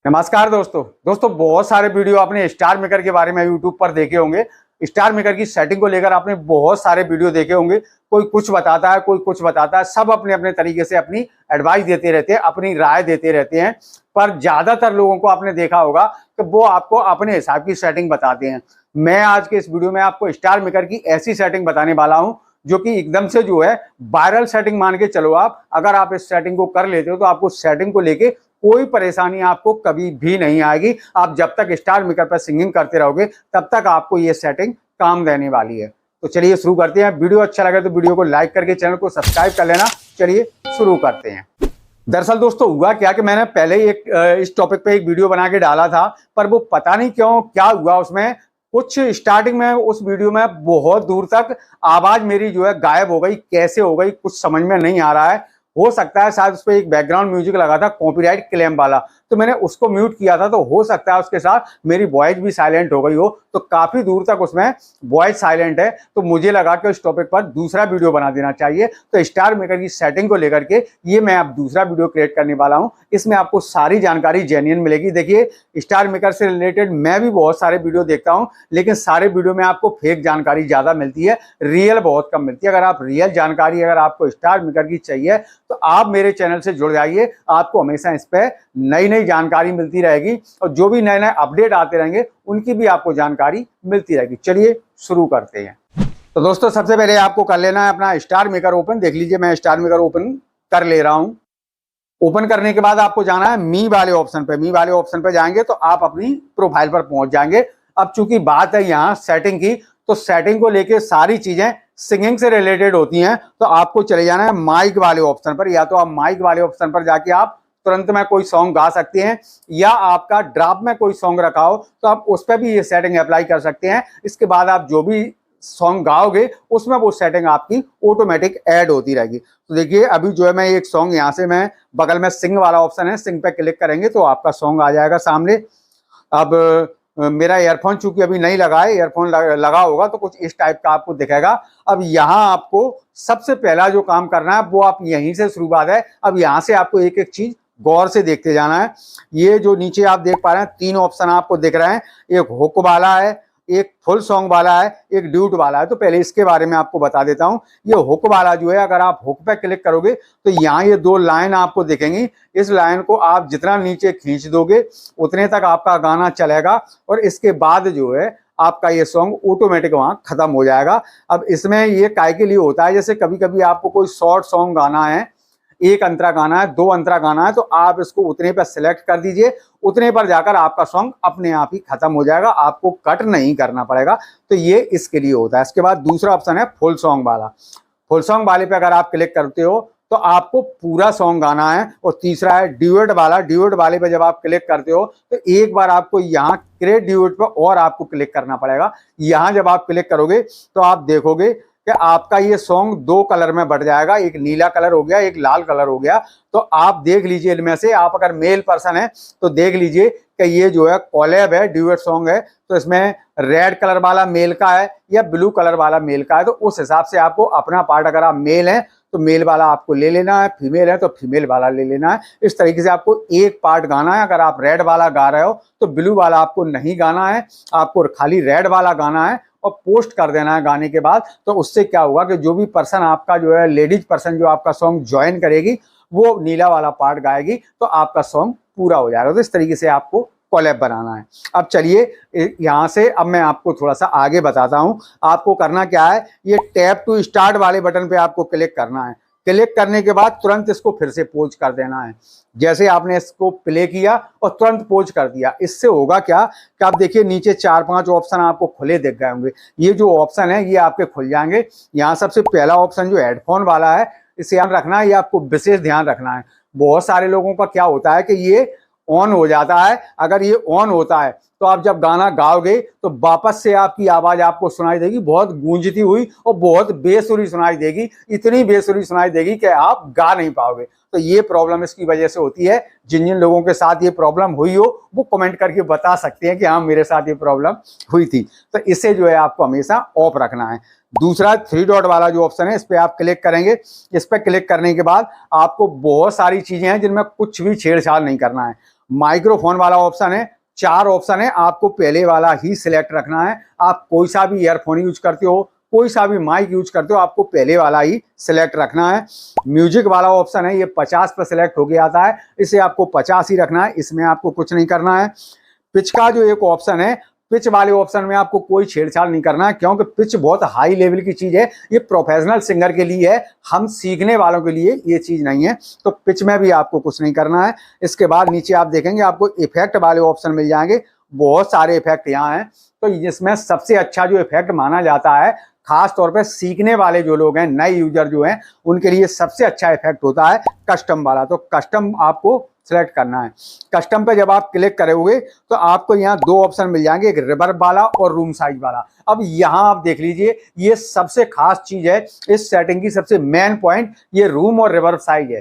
नमस्कार दोस्तों बहुत सारे वीडियो आपने स्टार मेकर के बारे में यूट्यूब पर देखे होंगे। स्टार मेकर की सेटिंग को लेकर आपने बहुत सारे वीडियो देखे होंगे। कोई कुछ बताता है, कोई कुछ बताता है, सब अपने अपने तरीके से अपनी एडवाइस देते रहते हैं, अपनी राय देते रहते हैं। पर ज्यादातर लोगों को आपने देखा होगा कि वो आपको अपने हिसाब की सेटिंग बताते हैं। मैं आज के इस वीडियो में आपको स्टार मेकर की ऐसी सेटिंग बताने वाला हूं जो कि एकदम से जो है वायरल सेटिंग मान के चलो। आप अगर आप इस सेटिंग को कर लेते हो तो आपको सेटिंग को लेके कोई परेशानी आपको कभी भी नहीं आएगी। आप जब तक स्टार मेकर पर सिंगिंग करते रहोगे तब तक आपको ये सेटिंग काम देने वाली है। तो चलिए शुरू करते हैं। वीडियो अच्छा लगे तो वीडियो को लाइक करके चैनल को सब्सक्राइब कर लेना। चलिए शुरू करते हैं। दरअसल दोस्तों हुआ क्या कि मैंने पहले ही इस टॉपिक पे एक वीडियो बना के डाला था, पर वो पता नहीं क्यों क्या हुआ उसमें कुछ स्टार्टिंग में उस वीडियो में बहुत दूर तक आवाज मेरी जो है गायब हो गई। कैसे हो गई कुछ समझ में नहीं आ रहा है। हो सकता है शायद उस पर एक बैकग्राउंड म्यूजिक लगा था कॉपीराइट क्लेम वाला, तो मैंने उसको म्यूट किया था। तो हो सकता है उसके साथ मेरी वॉइस भी साइलेंट हो गई हो। तो काफी दूर तक उसमें वॉइस साइलेंट है। तो मुझे लगा कि इस टॉपिक पर दूसरा वीडियो बना देना चाहिए। तो स्टार मेकर की सेटिंग को लेकर के ये मैं अब दूसरा वीडियो क्रिएट करने वाला हूं। इसमें आपको सारी जानकारी जेन्युइन मिलेगी। देखिए स्टार मेकर से रिलेटेड मैं भी बहुत सारे वीडियो देखता हूं, लेकिन सारे वीडियो में आपको फेक जानकारी ज्यादा मिलती है, रियल बहुत कम मिलती है। अगर आप रियल जानकारी अगर आपको स्टार मेकर की चाहिए तो आप मेरे चैनल से जुड़ जाइए। आपको हमेशा इस पे नई नई जानकारी मिलती रहेगी और जो भी नए नए अपडेट आते रहेंगे उनकी भी आपको जानकारी मिलती रहेगी। चलिए शुरू करते हैं। तो दोस्तों सबसे पहले आपको कर लेना है अपना स्टार मेकर ओपन। देख लीजिए मैं स्टार मेकर ओपन कर ले रहा हूं। ओपन करने के बाद आपको जाना है मी वाले ऑप्शन पे। मी वाले ऑप्शन पे जाएंगे तो आप अपनी प्रोफाइल पर पहुंच जाएंगे। अब चूंकि बात है यहाँ सेटिंग की, तो सेटिंग को लेके सारी चीजें सिंगिंग से रिलेटेड होती हैं। तो आपको चले जाना है माइक वाले ऑप्शन पर। या तो आप माइक वाले ऑप्शन पर जाके आप तुरंत में कोई सॉन्ग गा सकते हैं, या आपका ड्राफ्ट में कोई सॉन्ग रखा हो तो आप उस पर भी ये सेटिंग अप्लाई कर सकते हैं। इसके बाद आप जो भी सॉन्ग गाओगे उसमें वो सेटिंग आपकी ऑटोमेटिक ऐड होती रहेगी। तो देखिए अभी जो है मैं एक सॉन्ग यहाँ से मैं बगल में सिंग वाला ऑप्शन है, सिंग पे क्लिक करेंगे तो आपका सॉन्ग आ जाएगा सामने। अब मेरा ईयरफोन चूंकि अभी नहीं लगा है, ईयरफोन लगा होगा तो कुछ इस टाइप का आपको दिखेगा। अब यहाँ आपको सबसे पहला जो काम करना है वो आप यहीं से शुरुआत है। अब यहाँ से आपको एक एक चीज गौर से देखते जाना है। ये जो नीचे आप देख पा रहे हैं तीन ऑप्शन आपको दिख रहे हैं, एक हुक वाला है, एक फुल सॉन्ग वाला है, एक ड्यूट वाला है। तो पहले इसके बारे में आपको बता देता हूं। ये हुक वाला जो है, अगर आप हुक पे क्लिक करोगे तो यहाँ ये दो लाइन आपको दिखेंगी। इस लाइन को आप जितना नीचे खींच दोगे उतने तक आपका गाना चलेगा और इसके बाद जो है आपका ये सॉन्ग ऑटोमेटिक वहां खत्म हो जाएगा। अब इसमें ये काय के लिए होता है, जैसे कभी कभी आपको कोई शॉर्ट सॉन्ग गाना है, एक अंतरा गाना है, दो अंतरा गाना है, तो आप इसको उतने पर सिलेक्ट कर दीजिए। उतने पर जाकर आपका सॉन्ग अपने आप ही खत्म हो जाएगा, आपको कट नहीं करना पड़ेगा। तो ये इसके लिए होता है। इसके बाद दूसरा ऑप्शन है फुल सॉन्ग वाला। फुल सॉन्ग वाले पे अगर आप क्लिक करते हो तो आपको पूरा सॉन्ग गाना है। और तीसरा है ड्यूएट वाला। ड्यूएट वाले पे जब आप क्लिक करते हो तो एक बार आपको यहाँ क्रिएट ड्यूएट पे और आपको क्लिक करना पड़ेगा। यहाँ जब आप क्लिक करोगे तो आप देखोगे कि आपका ये सॉन्ग दो कलर में बढ़ जाएगा, एक नीला कलर हो गया, एक लाल कलर हो गया। तो आप देख लीजिए इनमें से, आप अगर मेल पर्सन है तो देख लीजिए कि ये जो है कोलैब है, ड्यूएट सॉन्ग है। तो इसमें रेड कलर वाला मेल का है या ब्लू कलर वाला मेल का है। तो उस हिसाब से आपको अपना पार्ट, अगर आप मेल हैं तो मेल वाला आपको ले लेना है, फीमेल है तो फीमेल वाला ले लेना है। इस तरीके से आपको एक पार्ट गाना है। अगर आप रेड वाला गा रहे हो तो ब्लू वाला आपको नहीं गाना है, आपको खाली रेड वाला गाना है और पोस्ट कर देना है गाने के बाद। तो उससे क्या होगा कि जो भी पर्सन आपका जो है लेडीज पर्सन जो आपका सॉन्ग ज्वाइन करेगी वो नीला वाला पार्ट गाएगी तो आपका सॉन्ग पूरा हो जाएगा। तो इस तरीके से आपको कोलैब बनाना है। अब चलिए यहाँ से अब मैं आपको थोड़ा सा आगे बताता हूँ। आपको करना क्या है, ये टैप टू स्टार्ट वाले बटन पे आपको क्लिक करना है। क्लिक करने के बाद तुरंत इसको फिर से पोज कर देना है। जैसे आपने इसको प्ले किया और तुरंत पोज कर दिया, इससे होगा क्या कि आप देखिए नीचे 4-5 ऑप्शन आपको खुले दिख गए होंगे। ये जो ऑप्शन है ये आपके खुल जाएंगे। यहाँ सबसे पहला ऑप्शन जो हेडफोन वाला है, इसे ध्यान रखना है, ये आपको विशेष ध्यान रखना है। बहुत सारे लोगों का क्या होता है कि ये ऑन हो जाता है। अगर ये ऑन होता है तो आप जब गाना गाओगे तो वापस से आपकी आवाज आपको सुनाई देगी, बहुत गूंजती हुई और बहुत बेसुरी सुनाई देगी। इतनी बेसुरी सुनाई देगी कि आप गा नहीं पाओगे। तो ये प्रॉब्लम इसकी वजह से होती है। जिन जिन लोगों के साथ ये प्रॉब्लम हुई हो वो कमेंट करके बता सकते हैं कि हाँ मेरे साथ ये प्रॉब्लम हुई थी। तो इसे जो है आपको हमेशा ऑफ रखना है। दूसरा 3 डॉट वाला जो ऑप्शन है इस पर आप क्लिक करेंगे। इस पर क्लिक करने के बाद आपको बहुत सारी चीजें हैं जिनमें कुछ भी छेड़छाड़ नहीं करना है। माइक्रोफोन वाला ऑप्शन है, 4 ऑप्शन है, आपको पहले वाला ही सिलेक्ट रखना है। आप कोई सा भी ईयरफोन यूज करते हो, कोई सा भी माइक यूज करते हो, आपको पहले वाला ही सिलेक्ट रखना है। म्यूजिक वाला ऑप्शन है, ये 50 पर सिलेक्ट होके आता है, इसे आपको 50 ही रखना है, इसमें आपको कुछ नहीं करना है। पिच का जो एक ऑप्शन है, पिच वाले ऑप्शन में आपको कोई छेड़छाड़ नहीं करना है, क्योंकि पिच बहुत हाई लेवल की चीज है, ये प्रोफेशनल सिंगर के लिए है, हम सीखने वालों के लिए ये चीज नहीं है, तो पिच में भी आपको कुछ नहीं करना है। इसके बाद नीचे आप देखेंगे आपको इफेक्ट वाले ऑप्शन मिल जाएंगे, बहुत सारे इफेक्ट यहाँ हैं। तो इसमें सबसे अच्छा जो इफेक्ट माना जाता है, खास तौर पे सीखने वाले जो लोग हैं, नए यूजर जो हैं, उनके लिए सबसे अच्छा इफेक्ट होता है कस्टम वाला। तो कस्टम आपको सेलेक्ट करना है। कस्टम पे जब आप क्लिक करोगे तो आपको यहाँ 2 ऑप्शन मिल जाएंगे, एक रिवर्ब वाला और रूम साइज वाला। अब यहाँ आप देख लीजिए, ये सबसे खास चीज है इस सेटिंग की, सबसे मेन पॉइंट ये रूम और रिवर्ब साइज है।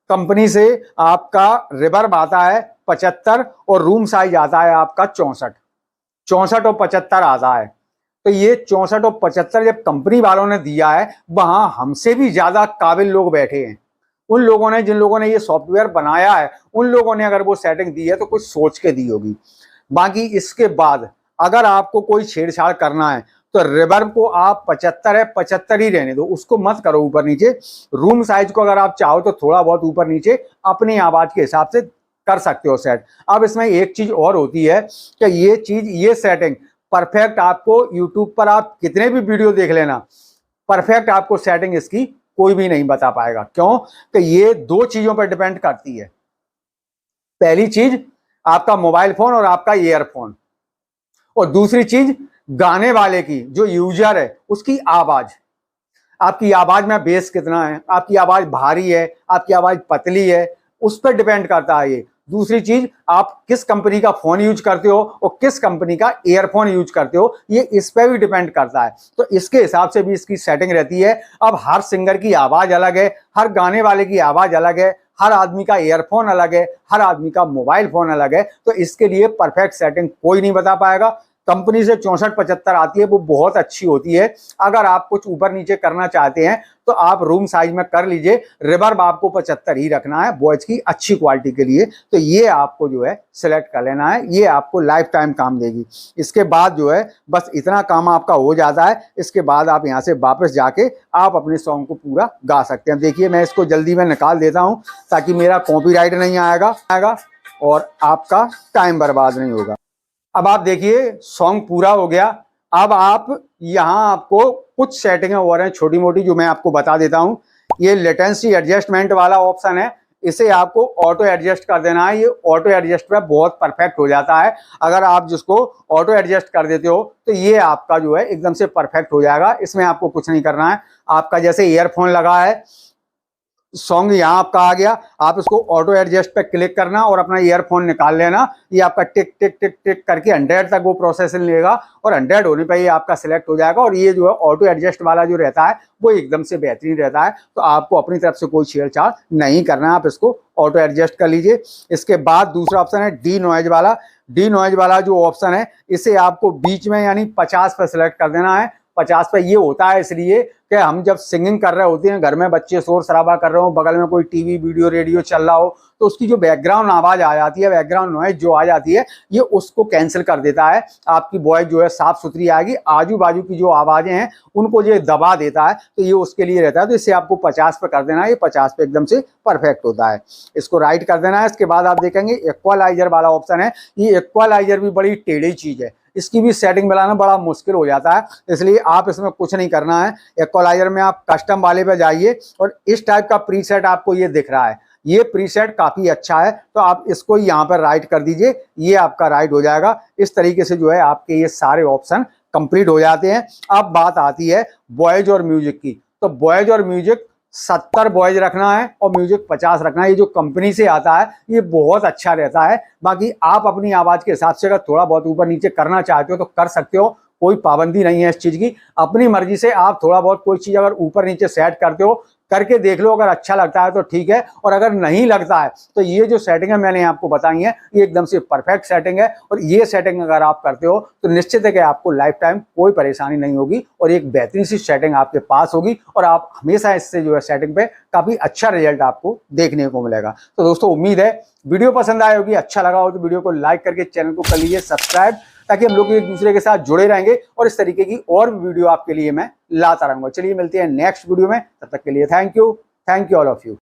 कंपनी से आपका रिवर्ब आता है 75 और रूम साइज आता है आपका 64 और 75 आता है। तो ये 64 और 75 जब कंपनी वालों ने दिया है, वहां हमसे भी ज्यादा काबिल लोग बैठे हैं। उन लोगों ने, जिन लोगों ने ये सॉफ्टवेयर बनाया है, उन लोगों ने अगर वो सेटिंग दी है तो कुछ सोच के दी होगी। बाकी इसके बाद अगर आपको कोई छेड़छाड़ करना है तो रिवर्ब को आप 75 है 75 ही रहने दो, उसको मत करो ऊपर नीचे। रूम साइज को अगर आप चाहो तो थोड़ा बहुत ऊपर नीचे अपनी आवाज के हिसाब से कर सकते हो सेट। अब इसमें एक चीज और होती है कि ये सेटिंग परफेक्ट आपको यूट्यूब पर आप कितने भी वीडियो देख लेना, परफेक्ट आपको सेटिंग इसकी कोई भी नहीं बता पाएगा। क्यों? कि ये 2 चीजों पर डिपेंड करती है। पहली चीज आपका मोबाइल फोन और आपका ईयरफोन, और दूसरी चीज गाने वाले की, जो यूजर है उसकी आवाज। आपकी आवाज में बेस कितना है, आपकी आवाज भारी है, आपकी आवाज पतली है, उस पर डिपेंड करता है ये। दूसरी चीज, आप किस कंपनी का फोन यूज करते हो और किस कंपनी का ईयरफोन यूज करते हो, ये इस पे भी डिपेंड करता है। तो इसके हिसाब से भी इसकी सेटिंग रहती है। अब हर सिंगर की आवाज अलग है, हर गाने वाले की आवाज अलग है, हर आदमी का ईयरफोन अलग है, हर आदमी का मोबाइल फोन अलग है। तो इसके लिए परफेक्ट सेटिंग कोई नहीं बता पाएगा। कंपनी से 64-75 आती है, वो बहुत अच्छी होती है। अगर आप कुछ ऊपर नीचे करना चाहते हैं तो आप रूम साइज में कर लीजिए, रिवर्ब आपको 75 ही रखना है वॉइस की अच्छी क्वालिटी के लिए। तो ये आपको जो है सिलेक्ट कर लेना है, ये आपको लाइफ टाइम काम देगी। इसके बाद जो है बस इतना काम आपका हो जाता है। इसके बाद आप यहाँ से वापस जाके आप अपने सॉन्ग को पूरा गा सकते हैं। देखिए मैं इसको जल्दी में निकाल देता हूँ ताकि मेरा कॉपीराइट नहीं आएगा और आपका टाइम बर्बाद नहीं होगा। अब आप देखिए सॉन्ग पूरा हो गया। अब आप यहाँ आपको कुछ सेटिंगें हो रही हैं छोटी मोटी, जो मैं आपको बता देता हूँ। ये लेटेंसी एडजस्टमेंट वाला ऑप्शन है, इसे आपको ऑटो एडजस्ट कर देना है। ये ऑटो एडजस्ट पे बहुत परफेक्ट हो जाता है। अगर आप जिसको ऑटो एडजस्ट कर देते हो तो ये आपका जो है एकदम से परफेक्ट हो जाएगा। इसमें आपको कुछ नहीं करना है। आपका जैसे ईयरफोन लगा है, सॉन्ग यहाँ आपका आ गया, आप इसको ऑटो एडजस्ट पे क्लिक करना और अपना ईयरफोन निकाल लेना। ये आपका टिक टिक टिक टिक करके 100 तक वो प्रोसेसिंग लेगा और 100 होने पे ये आपका सिलेक्ट हो जाएगा। और ये जो है ऑटो एडजस्ट वाला जो रहता है वो एकदम से बेहतरीन रहता है। तो आपको अपनी तरफ से कोई छेड़छाड़ नहीं करना है, आप इसको ऑटो एडजस्ट कर लीजिए। इसके बाद दूसरा ऑप्शन है डी नॉइज वाला। डी नॉइज वाला जो ऑप्शन है, इसे आपको बीच में यानी 50 पे सिलेक्ट कर देना है। 50 पे ये होता है इसलिए कि हम जब सिंगिंग कर रहे होते हैं, घर में बच्चे शोर शराबा कर रहे हो, बगल में कोई टीवी वीडियो रेडियो चल रहा हो, तो उसकी जो बैकग्राउंड आवाज आ जाती है, बैकग्राउंड नॉइज जो आ जाती है, ये उसको कैंसिल कर देता है। आपकी वॉइस जो है साफ सुथरी आएगी। आजू बाजू की जो आवाजें हैं उनको ये दबा देता है, तो ये उसके लिए रहता है। तो इसे आपको 50 पे कर देना है। ये 50 पे एकदम से परफेक्ट होता है। इसको राइट कर देना है। इसके बाद आप देखेंगे इक्वलाइजर वाला ऑप्शन है। ये इक्वलाइजर भी बड़ी टेढ़ी चीज है, इसकी भी सेटिंग मिलाना बड़ा मुश्किल हो जाता है, इसलिए आप इसमें कुछ नहीं करना है। इक्वलाइजर में आप कस्टम वाले पे जाइए और इस टाइप का प्रीसेट आपको ये दिख रहा है। ये प्रीसेट काफी अच्छा है, तो आप इसको यहाँ पर राइट कर दीजिए, ये आपका राइट हो जाएगा। इस तरीके से जो है आपके ये सारे ऑप्शन कंप्लीट हो जाते हैं। अब बात आती है वॉइस और म्यूजिक की। तो वॉइस और म्यूजिक 70 वॉइस रखना है और म्यूजिक 50 रखना है। ये जो कंपनी से आता है ये बहुत अच्छा रहता है। बाकी आप अपनी आवाज के हिसाब से अगर थोड़ा बहुत ऊपर नीचे करना चाहते हो तो कर सकते हो, कोई पाबंदी नहीं है इस चीज की। अपनी मर्जी से आप थोड़ा बहुत कोई चीज अगर ऊपर नीचे सेट करते हो, करके देख लो, अगर अच्छा लगता है तो ठीक है, और अगर नहीं लगता है तो ये जो सेटिंग है मैंने आपको बताई है, ये एकदम से परफेक्ट सेटिंग है। और ये सेटिंग अगर आप करते हो तो निश्चित है कि आपको लाइफ टाइम कोई परेशानी नहीं होगी और एक बेहतरीन सी सेटिंग आपके पास होगी, और आप हमेशा इससे जो है सेटिंग पे काफी अच्छा रिजल्ट आपको देखने को मिलेगा। तो दोस्तों उम्मीद है वीडियो पसंद आए होगी, अच्छा लगा हो तो वीडियो को लाइक करके चैनल को कर लीजिए सब्सक्राइब, ताकि हम लोग एक दूसरे के साथ जुड़े रहेंगे और इस तरीके की और भी वीडियो आपके लिए मैं लाता रहूंगा। चलिए मिलते हैं नेक्स्ट वीडियो में, तब तक के लिए thank you all of you.